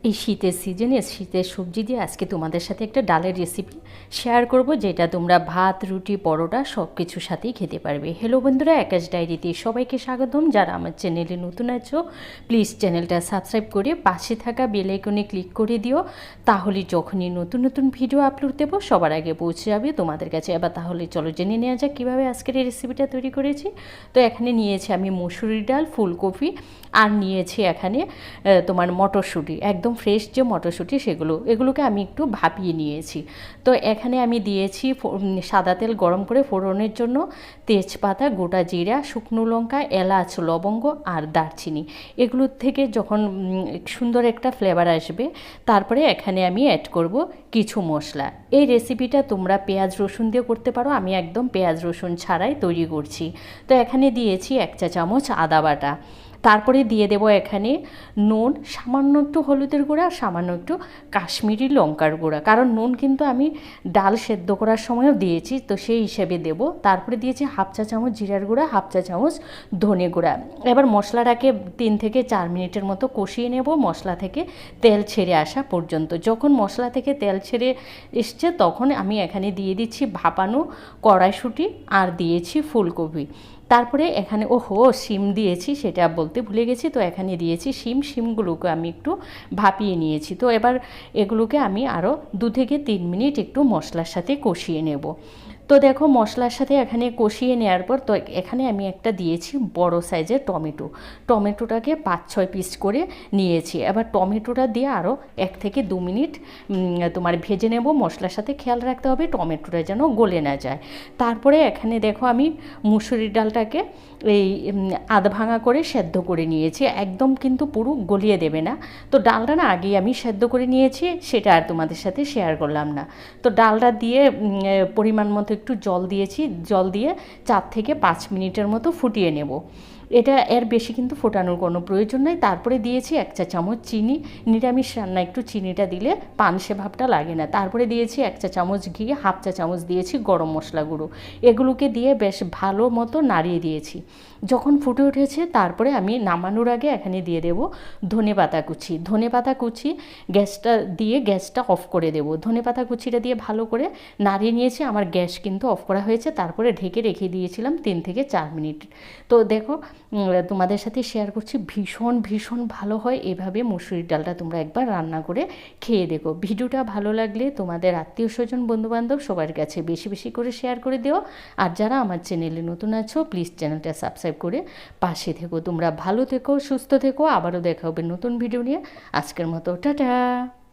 এই শীতের সিজনে শীতের সবজি দিয়ে আজকে তোমাদের সাথে একটা ডালের রেসিপি শেয়ার করব, যেটা তোমরা ভাত, রুটি, পরোটা সব কিছুর সাথেই খেতে পারবে। হ্যালো বন্ধুরা, আকাশ ডায়েরিতে সবাইকে স্বাগতম। যারা আমার চ্যানেলে নতুন আছো প্লিজ চ্যানেলটা সাবস্ক্রাইব করে পাশে থাকা বেল আইকনে ক্লিক করে দিও, তাহলে যখনই নতুন নতুন ভিডিও আপলোড দেবো সবার আগে পৌঁছে যাবে তোমাদের কাছে। এবার তাহলে চলো জেনে নেওয়া যাক কীভাবে আজকের এই রেসিপিটা তৈরি করেছি। তো এখানে নিয়েছি আমি মসুরি ডাল, ফুলকপি, আর নিয়েছি এখানে তোমার মটরশুঁটি, একদম ফ্রেশ যে মটরশুঁটি এগুলোকে আমি একটু ভাপিয়ে নিয়েছি। তো এখানে আমি দিয়েছি সাদা তেল গরম করে ফোড়নের জন্য তেজপাতা, গোটা জিরা, শুকনো লঙ্কা, এলাচ, লবঙ্গ আর দারচিনি। এগুলোর থেকে যখন সুন্দর একটা ফ্লেভার আসবে, তারপরে এখানে আমি অ্যাড করব কিছু মশলা। এই রেসিপিটা তোমরা পেঁয়াজ রসুন দিয়ে করতে পারো, আমি একদম পেঁয়াজ রসুন ছাড়াই তৈরি করছি। তো এখানে দিয়েছি 1 চা চামচ আদা বাটা, তারপরে দিয়ে দেবো এখানে নুন, সামান্য একটু হলুদের গুঁড়া, সামান্য একটু কাশ্মীরি লঙ্কার গুঁড়া, কারণ নুন কিন্তু আমি ডাল সেদ্ধ করার সময়ও দিয়েছি, তো সেই হিসেবে দেব। তারপরে দিয়েছি 1/2 চা চামচ জিরার গুঁড়া, 1/2 চা চামচ ধনে গুঁড়া। এবার মশলাটাকে 3 থেকে 4 মিনিটের মতো কষিয়ে নেব, মশলা থেকে তেল ছেড়ে আসা পর্যন্ত। যখন মশলা থেকে তেল ছেড়ে এসছে তখন আমি এখানে দিয়ে দিচ্ছি ভাপানো কড়াইশুঁটি আর দিয়েছি ফুলকপি। তারপরে এখানে শিম দিয়েছি, সেটা বলতে ভুলে গেছি। তো এখানে দিয়েছি শিমগুলোকে আমি একটু ভাপিয়ে নিয়েছি। তো এবার এগুলোকে আমি আরও 2 থেকে 3 মিনিট একটু মশলার সাথে কষিয়ে নেব। তো দেখো মশলার সাথে এখানে কষিয়ে নেওয়ার পর তো এখানে আমি একটা দিয়েছি বড় সাইজের টমেটোটাকে 5-6 পিস করে নিয়েছি। এবার টমেটোটা দিয়ে আরও 1 থেকে 2 মিনিট তোমার ভেজে নেব মশলার সাথে। খেয়াল রাখতে হবে টমেটোটা যেন গলে না যায়। তারপরে এখানে দেখো আমি মুসুরির ডালটাকে এই আধ ভাঙা করে সেদ্ধ করে নিয়েছি, একদম কিন্তু পুরো গলিয়ে দেবে না। তো ডালটা না আগেই আমি সেদ্ধ করে নিয়েছি, সেটা আর তোমাদের সাথে শেয়ার করলাম না। তো ডালটা দিয়ে পরিমাণ মতো একটু জল দিয়েছি, জল দিয়ে 4 থেকে 5 মিনিটের মতো ফুটিয়ে নেব। এটা এর বেশি কিন্তু ফোটানোর কোনো প্রয়োজন নাই। তারপরে দিয়েছি 1 চা চামচ চিনি, নিরামিষ রান্না একটু চিনিটা দিলে পানসে ভাবটা লাগে না। তারপরে দিয়েছি 1 চা চামচ ঘি, 1/2 চা চামচ দিয়েছি গরম মশলা গুঁড়ো। এগুলোকে দিয়ে বেশ ভালো মতো নাড়িয়ে দিয়েছি। যখন ফুটে উঠেছে তারপরে আমি নামানোর আগে এখানে দিয়ে দেব ধনেপাতা কুচি। গ্যাসটা অফ করে দেব। ধনেপাতা কুচিটা দিয়ে ভালো করে নাড়িয়ে নিয়েছি। আমার গ্যাস কিন্তু অফ করা হয়েছে। তারপরে ঢেকে রেখে দিয়েছিলাম 3 থেকে 4 মিনিট। তো দেখো তোমাদের সাথে শেয়ার করছি, ভীষণ ভীষণ ভালো হয়। এভাবে মসুরির ডালটা তোমরা একবার রান্না করে খেয়ে দেখো। ভিডিওটা ভালো লাগলে তোমাদের আত্মীয় স্বজন, বন্ধুবান্ধব সবার কাছে বেশি বেশি করে শেয়ার করে দিও। আর যারা আমার চ্যানেলে নতুন আছো প্লিজ চ্যানেলটা সাবস্ক্রাইব করে পাশে থেকো। তোমরা ভালো থেকো, সুস্থ থেকো। আবারও দেখা হবে নতুন ভিডিও নিয়ে। আজকের মতো টাটা।